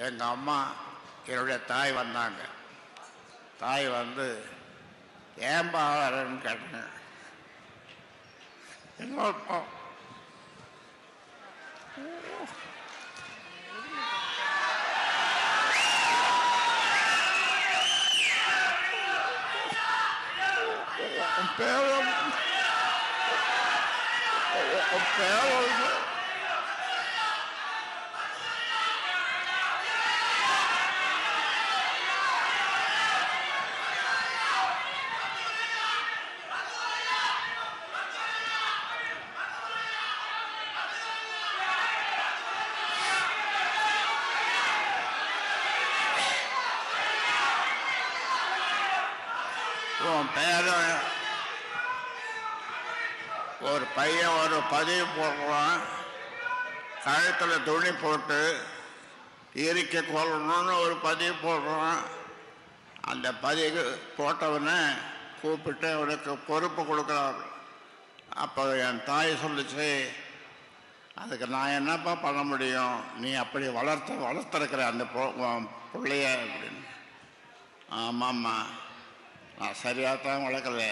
எங்கள் அம்மா என்னுடைய தாய் வந்தாங்க. தாய் வந்து ஏன்பா வரேன்னு கேட்டாங்க. என்னப்பா பேரம் உன் பேரன் ஒரு பையன் ஒரு பதிவு போடுறான், கழுத்தில் துணி போட்டு இறுக்கி கொள்ளணும்னு ஒரு பதிவு போடுறான். அந்த பதிவு போட்டவனை கூப்பிட்டு அவனுக்கு பொறுப்பு கொடுக்குறாரு. அப்போ என் தாய் சொல்லிச்சு, அதுக்கு நான் என்னப்பா பண்ண முடியும், நீ அப்படி வளர்த்துருக்கிற அந்த பிள்ளைய அப்படின்னு. ஆமாம்மா, நான் சரியாக தான் வளர்க்கல.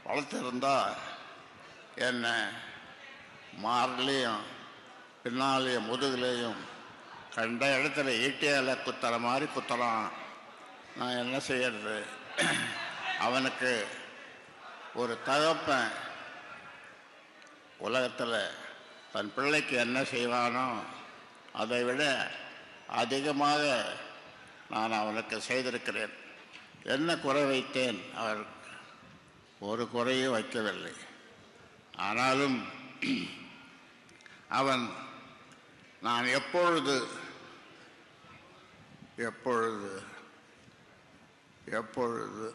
வளர்த்துருந்தா என்ன மார்லேயும் பின்னாலேயும் முதுகுலேயும் கண்ட இடத்துல ஈட்டியால் குத்துற மாதிரி குத்துறான். நான் என்ன செய்யறது? அவனுக்கு ஒரு தகப்பன் உலகத்தில் தன் பிள்ளைக்கு என்ன செய்வானோ அதை விட அதிகமாக நான் அவனுக்கு செய்திருக்கிறேன். என்ன குறை வைத்தேன்? அவர் ஒரு குறையும் வைக்கவில்லை. ஆனாலும் அவன் நான் எப்பொழுது எப்பொழுது எப்பொழுது